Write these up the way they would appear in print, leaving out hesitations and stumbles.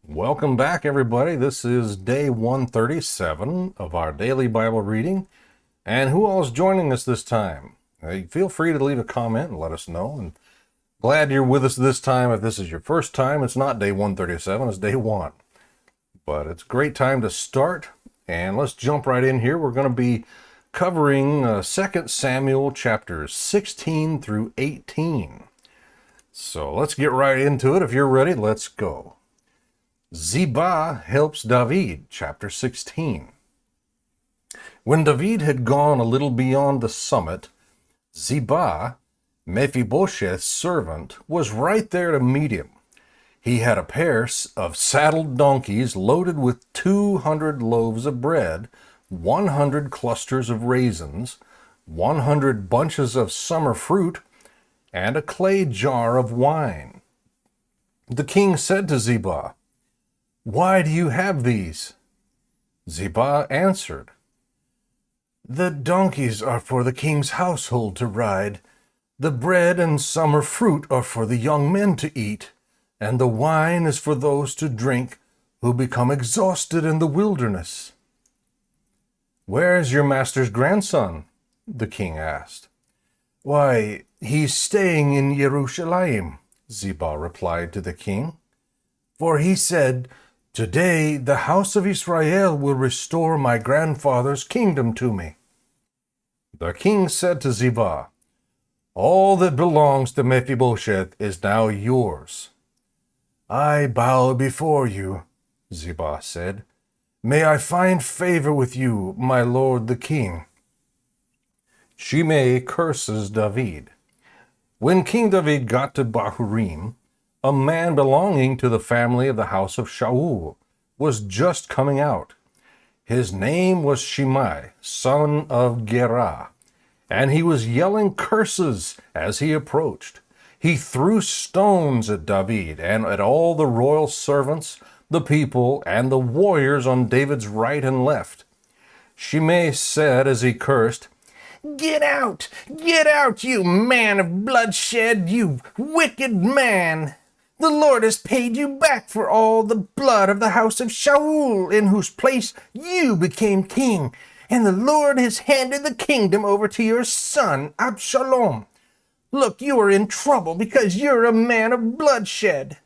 Welcome back, everybody. This is day 137 of our daily Bible reading. And who all is joining us this time? Feel free to leave a comment and let us know. And glad you're with us this time. If this is your first time, it's not day 137, it's day 1. But it's a great time to start. And let's jump right in here. We're going to be covering 2 Samuel chapters 16 through 18. So let's get right into it. If you're ready, let's go. Ziba helps David, chapter 16. When David had gone a little beyond the summit, Ziba, Mephibosheth's servant, was right there to meet him. He had a pair of saddled donkeys loaded with 200 loaves of bread, 100 clusters of raisins, 100 bunches of summer fruit, and a clay jar of wine. The king said to Ziba, "Why do you have these?" Ziba answered, "The donkeys are for the king's household to ride. The bread and summer fruit are for the young men to eat, and the wine is for those to drink who become exhausted in the wilderness." "Where is your master's grandson?" the king asked. "Why, he's staying in Jerusalem," Ziba replied to the king. "For he said, 'Today the house of Israel will restore my grandfather's kingdom to me.'" The king said to Ziba, "All that belongs to Mephibosheth is now yours." "I bow before you," Ziba said. "May I find favor with you, my lord the king." Shimei curses David. When King David got to Bahurim, a man belonging to the family of the house of Shaul was just coming out. His name was Shimei, son of Gerah, and he was yelling curses as he approached. He threw stones at David and at all the royal servants, the people, and the warriors on David's right and left. Shimei said as he cursed, Get out, you man of bloodshed, you wicked man! The Lord has paid you back for all the blood of the house of Shaul, in whose place you became king, and the Lord has handed the kingdom over to your son, Absalom. Look, you are in trouble because you're a man of bloodshed."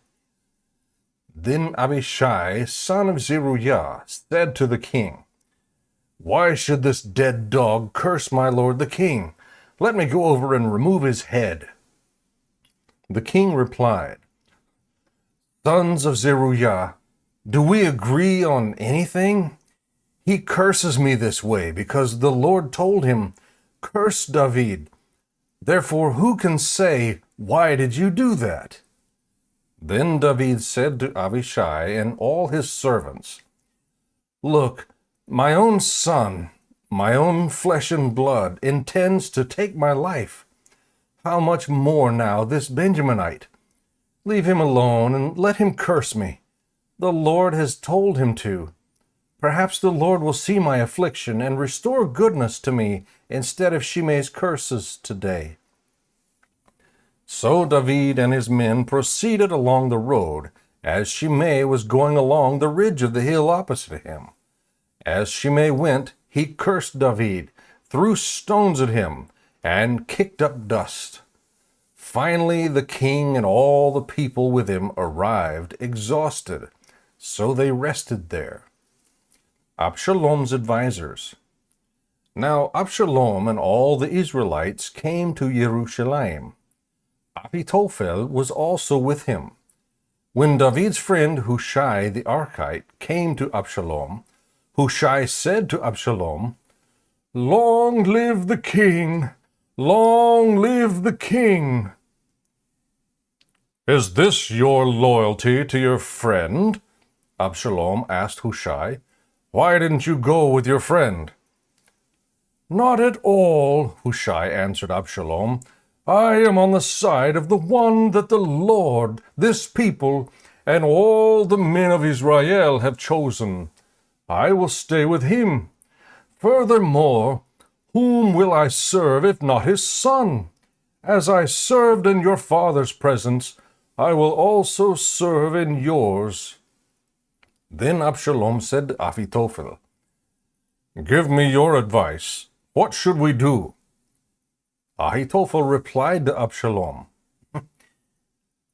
Then Abishai, son of Zeruiah, said to the king, "Why should this dead dog curse my lord the king? Let me go over and remove his head." The king replied, "Sons of Zeruiah, do we agree on anything? He curses me this way because the Lord told him, 'Curse David.' Therefore, who can say, 'Why did you do that?'" Then David said to Abishai and all his servants, "Look, my own son, my own flesh and blood, intends to take my life. How much more now this Benjaminite? Leave him alone and let him curse me. The Lord has told him to. Perhaps the Lord will see my affliction and restore goodness to me instead of Shimei's curses today." So David and his men proceeded along the road as Shimei was going along the ridge of the hill opposite him. As Shimei went, he cursed David, threw stones at him, and kicked up dust. Finally, the king and all the people with him arrived exhausted, so they rested there. Absalom's advisors. Now Absalom and all the Israelites came to Jerusalem. Ahitophel was also with him. When David's friend Hushai the Archite came to Absalom, Hushai said to Absalom, "Long live the king! Long live the king!" "Is this your loyalty to your friend?" Absalom asked Hushai. "Why didn't you go with your friend?" "Not at all," Hushai answered Absalom. "I am on the side of the one that the Lord, this people, and all the men of Israel have chosen. I will stay with him. Furthermore, whom will I serve if not his son? As I served in your father's presence, I will also serve in yours." Then Absalom said to Ahitophel, "Give me your advice. What should we do?" Ahitophel replied to Absalom,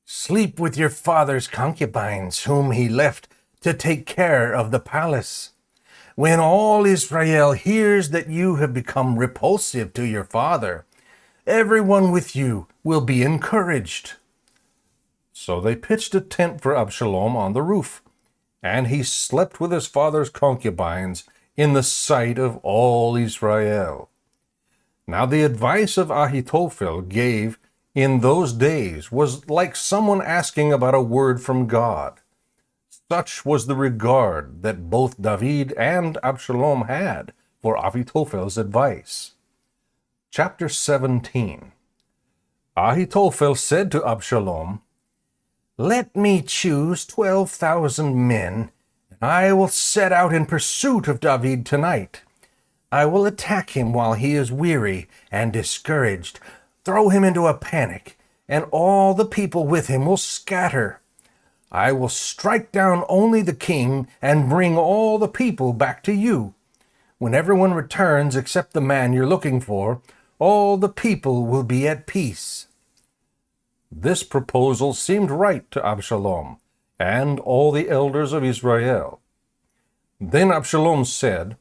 "Sleep with your father's concubines, whom he left to take care of the palace. When all Israel hears that you have become repulsive to your father, everyone with you will be encouraged." So they pitched a tent for Absalom on the roof, and he slept with his father's concubines in the sight of all Israel. Now the advice of Ahitophel gave in those days was like someone asking about a word from God. Such was the regard that both David and Absalom had for Ahitophel's advice. Chapter 17. Ahitophel said to Absalom, "Let me choose 12,000 men, and I will set out in pursuit of David tonight. I will attack him while he is weary and discouraged, throw him into a panic, and all the people with him will scatter. I will strike down only the king and bring all the people back to you. When everyone returns except the man you're looking for, all the people will be at peace." This proposal seemed right to Absalom and all the elders of Israel. Then Absalom said,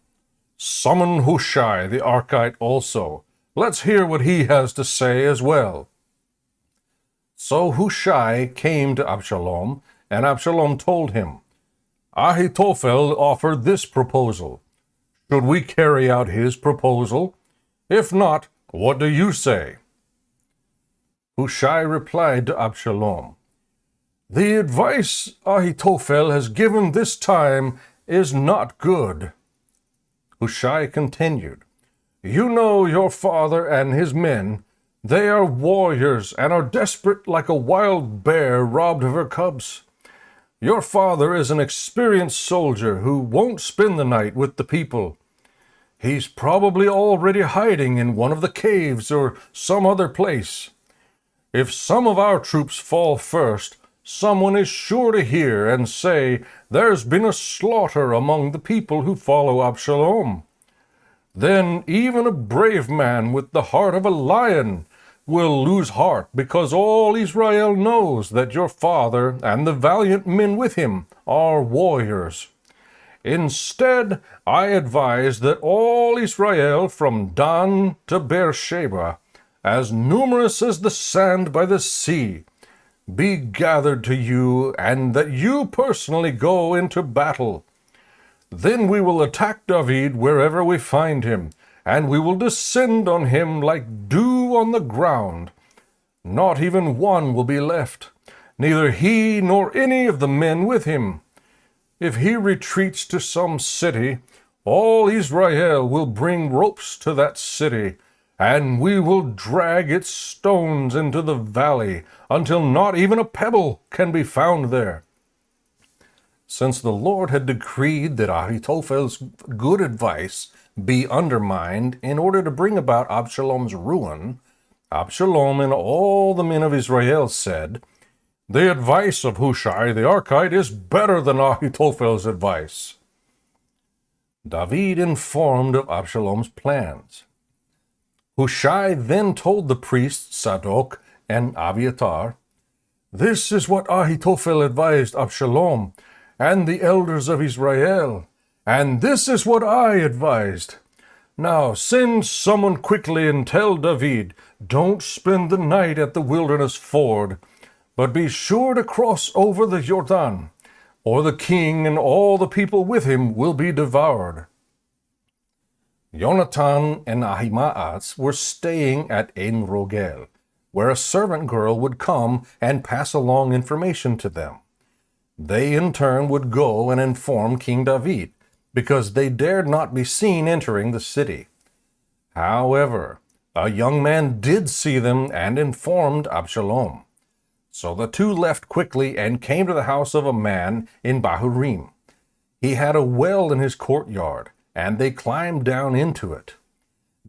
"Summon Hushai the Archite also. Let's hear what he has to say as well." So Hushai came to Absalom, and Absalom told him, "Ahitophel offered this proposal. Should we carry out his proposal? If not, what do you say?" Hushai replied to Absalom, "The advice Ahitophel has given this time is not good." Hushai continued, "You know your father and his men. They are warriors and are desperate like a wild bear robbed of her cubs. Your father is an experienced soldier who won't spend the night with the people. He's probably already hiding in one of the caves or some other place. If some of our troops fall first, someone is sure to hear and say, 'There's been a slaughter among the people who follow Absalom.' Then even a brave man with the heart of a lion will lose heart because all Israel knows that your father and the valiant men with him are warriors. Instead, I advise that all Israel from Dan to Beersheba, as numerous as the sand by the sea, be gathered to you, and that you personally go into battle. Then we will attack David wherever we find him, and we will descend on him like dew on the ground. Not even one will be left, neither he nor any of the men with him. If he retreats to some city, all Israel will bring ropes to that city, and we will drag its stones into the valley until not even a pebble can be found there." Since the Lord had decreed that Ahitophel's good advice be undermined in order to bring about Absalom's ruin, Absalom and all the men of Israel said, "The advice of Hushai the Archite is better than Ahitophel's advice." David informed of Absalom's plans. Hushai then told the priests Zadok and Abiathar, "This is what Ahitophel advised Absalom and the elders of Israel, and this is what I advised. Now send someone quickly and tell David, 'Don't spend the night at the wilderness ford, but be sure to cross over the Jordan, or the king and all the people with him will be devoured.'" Jonathan and Ahimaaz were staying at En Rogel, where a servant girl would come and pass along information to them. They in turn would go and inform King David, because they dared not be seen entering the city. However, a young man did see them and informed Absalom. So the two left quickly and came to the house of a man in Bahurim. He had a well in his courtyard, and they climbed down into it.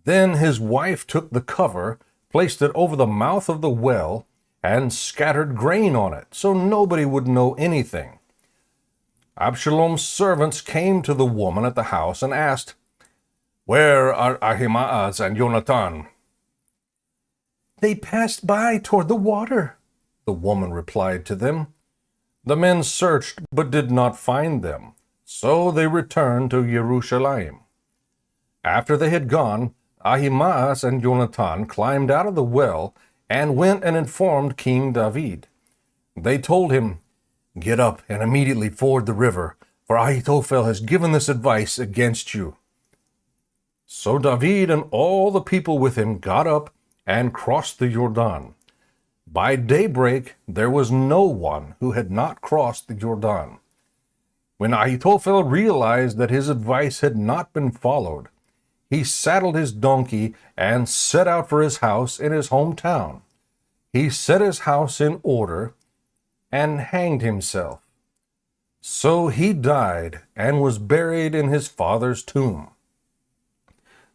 Then his wife took the cover, placed it over the mouth of the well, and scattered grain on it, so nobody would know anything. Absalom's servants came to the woman at the house and asked, "Where are Ahimaaz and Jonathan?" "They passed by toward the water," the woman replied to them. The men searched but did not find them, so they returned to Jerusalem. After they had gone, Ahimaaz and Jonathan climbed out of the well and went and informed King David. They told him, "Get up and immediately ford the river, for Ahithophel has given this advice against you." So David and all the people with him got up and crossed the Jordan. By daybreak there was no one who had not crossed the Jordan. When Ahithophel realized that his advice had not been followed, he saddled his donkey and set out for his house in his hometown. He set his house in order and hanged himself. So he died and was buried in his father's tomb.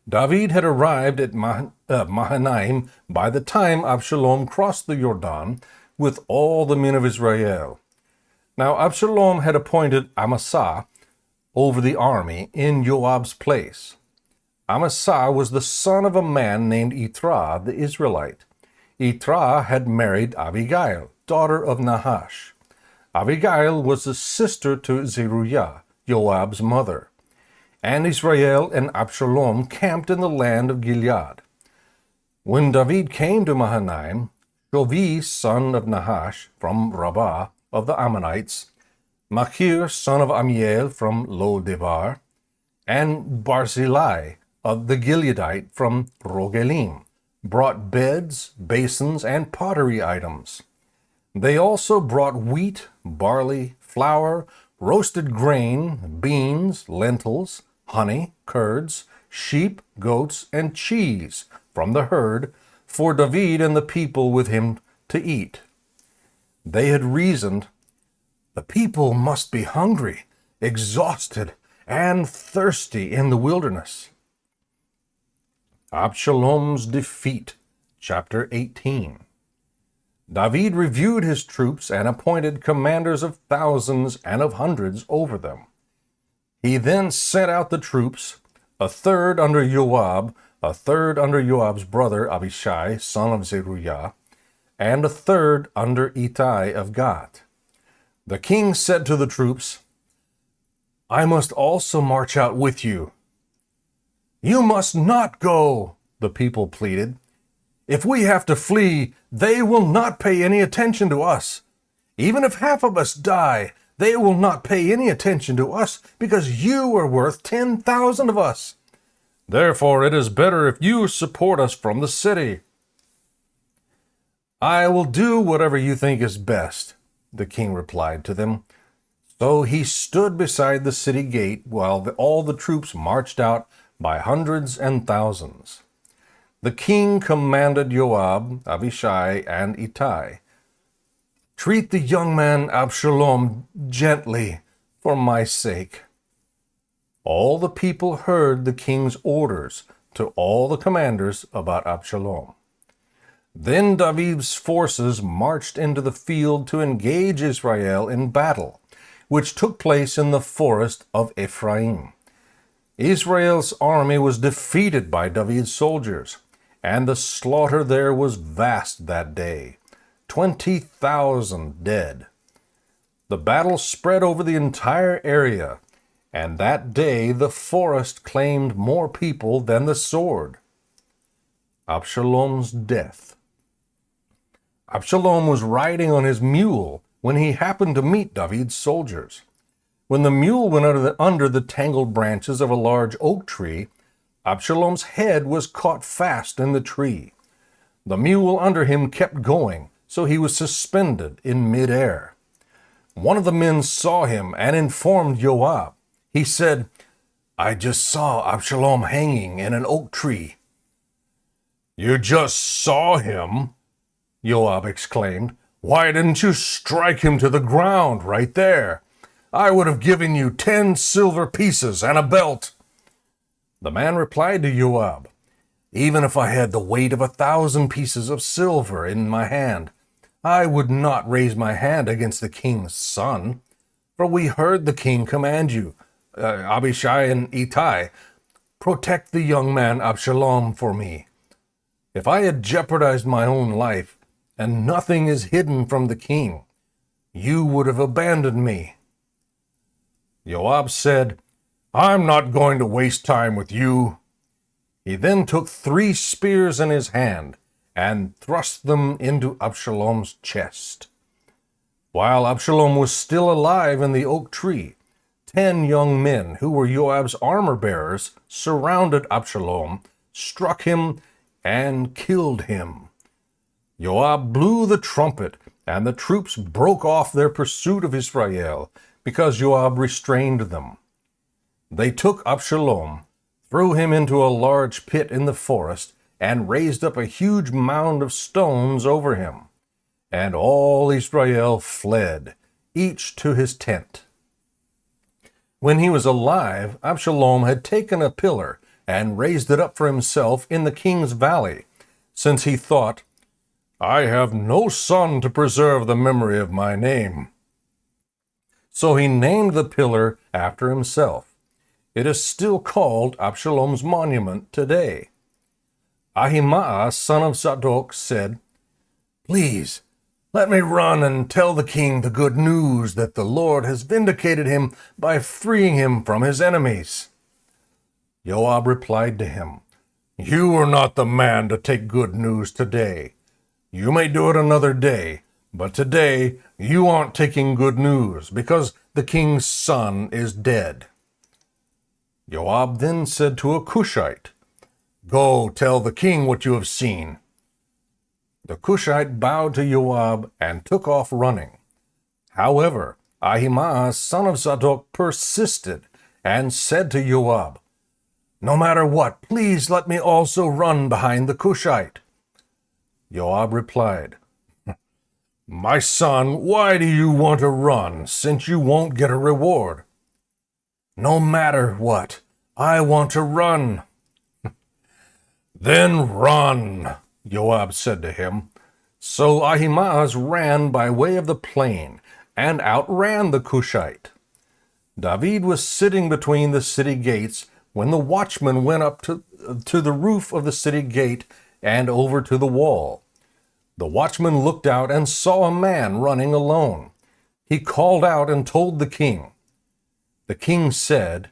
David had arrived at Mahanaim by the time Absalom crossed the Jordan with all the men of Israel. Now Absalom had appointed Amasa over the army in Joab's place. Amasa was the son of a man named Itra the Israelite. Itra had married Abigail, daughter of Nahash. Abigail was the sister to Zeruiah, Joab's mother. And Israel and Absalom camped in the land of Gilead. When David came to Mahanaim, Shovi, son of Nahash, from Rabbah of the Ammonites, Machir, son of Amiel, from Lo-debar, and Barzillai of the Gileadite from Rogelim, brought beds, basins, and pottery items. They also brought wheat, barley, flour, roasted grain, beans, lentils, honey, curds, sheep, goats, and cheese from the herd for David and the people with him to eat. They had reasoned, "The people must be hungry, exhausted, and thirsty in the wilderness." Absalom's defeat, chapter 18. David reviewed his troops and appointed commanders of thousands and of hundreds over them. He then sent out the troops, a third under Joab, a third under Joab's brother Abishai, son of Zeruiah, and a third under Ittai of Gath. The king said to the troops, "I must also march out with you." "You must not go," the people pleaded. "If we have to flee, they will not pay any attention to us. Even if half of us die, they will not pay any attention to us because you are worth 10,000 of us. Therefore, it is better if you support us from the city." "I will do whatever you think is best," the king replied to them. So he stood beside the city gate while all the troops marched out by hundreds and thousands. The king commanded Joab, Abishai, and Ittai, "Treat the young man Absalom gently for my sake." All the people heard the king's orders to all the commanders about Absalom. Then David's forces marched into the field to engage Israel in battle, which took place in the forest of Ephraim. Israel's army was defeated by David's soldiers, and the slaughter there was vast that day, 20,000 dead. The battle spread over the entire area, and that day the forest claimed more people than the sword. Absalom's death. Absalom was riding on his mule when he happened to meet David's soldiers. When the mule went under the tangled branches of a large oak tree, Absalom's head was caught fast in the tree. The mule under him kept going, so he was suspended in midair. One of the men saw him and informed Joab. He said, "I just saw Absalom hanging in an oak tree." "You just saw him?" Joab exclaimed. "Why didn't you strike him to the ground right there? I would have given you 10 silver pieces and a belt." The man replied to Joab, "Even if I had the weight of 1,000 pieces of silver in my hand, I would not raise my hand against the king's son. For we heard the king command you, Abishai and Ittai, protect the young man Absalom for me. If I had jeopardized my own life, and nothing is hidden from the king, you would have abandoned me." Joab said, "I'm not going to waste time with you." He then took 3 spears in his hand and thrust them into Absalom's chest. While Absalom was still alive in the oak tree, 10 young men who were Joab's armor-bearers surrounded Absalom, struck him, and killed him. Joab blew the trumpet, and the troops broke off their pursuit of Israel, because Joab restrained them. They took Absalom, threw him into a large pit in the forest, and raised up a huge mound of stones over him. And all Israel fled, each to his tent. When he was alive, Absalom had taken a pillar and raised it up for himself in the king's valley, since he thought, "I have no son to preserve the memory of my name." So he named the pillar after himself. It is still called Absalom's monument today. Ahimaaz, son of Zadok, said, "Please, let me run and tell the king the good news that the Lord has vindicated him by freeing him from his enemies." Joab replied to him, "You are not the man to take good news today. You may do it another day, but today you aren't taking good news, because the king's son is dead." Joab then said to a Cushite, "Go tell the king what you have seen." The Cushite bowed to Joab and took off running. However, Ahimaaz, son of Zadok, persisted and said to Joab, "No matter what, please let me also run behind the Cushite." Joab replied, "My son, why do you want to run, since you won't get a reward?" "No matter what, I want to run." "Then run," Joab said to him. So Ahimaaz ran by way of the plain and outran the Cushite. David was sitting between the city gates when the watchman went up to the roof of the city gate and over to the wall. The watchman looked out and saw a man running alone. He called out and told the king. The king said,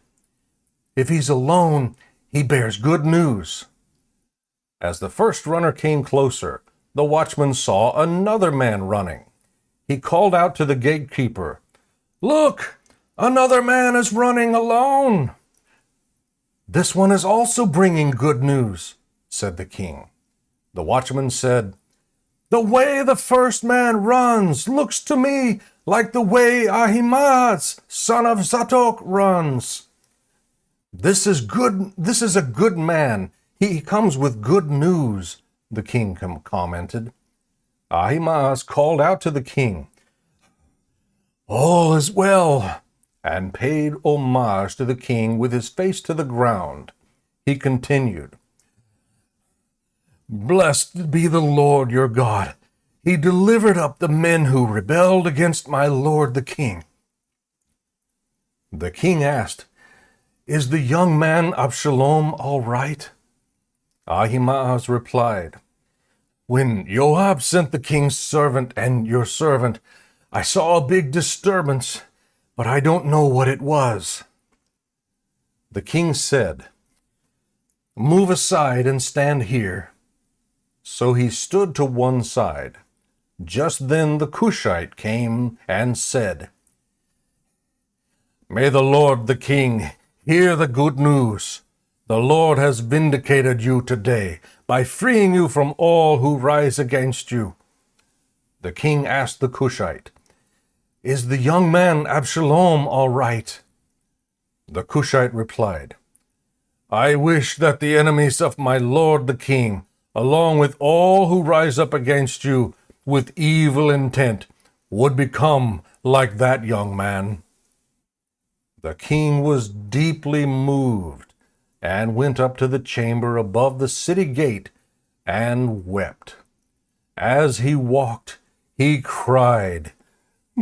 "If he's alone, he bears good news." As the first runner came closer, the watchman saw another man running. He called out to the gatekeeper, "Look, another man is running alone." "This one is also bringing good news," said the king. The watchman said, "The way the first man runs looks to me like the way Ahimaaz, son of Zadok, runs." This is a good man. He comes with good news," the king commented. Ahimaaz called out to the king, "All is well," and paid homage to the king with his face to the ground. He continued, "Blessed be the Lord your God. He delivered up the men who rebelled against my lord the king." The king asked, "Is the young man Absalom all right?" Ahimaaz replied, "When Joab sent the king's servant and your servant, I saw a big disturbance, but I don't know what it was." The king said, "Move aside and stand here." So he stood to one side. Just then the Cushite came and said, "May the Lord the king hear the good news. The Lord has vindicated you today by freeing you from all who rise against you." The king asked the Cushite, "Is the young man Absalom all right?" The Cushite replied, "I wish that the enemies of my lord the king, along with all who rise up against you with evil intent, would become like that young man." The king was deeply moved and went up to the chamber above the city gate and wept. As he walked, he cried,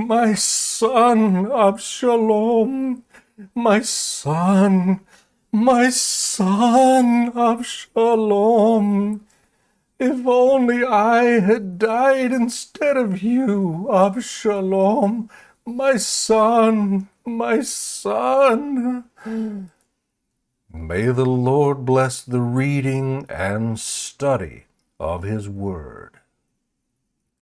my son Absalom, my son, my son Absalom. If only I had died instead of you, Absalom, my son, my son. May the Lord bless the reading and study of his word.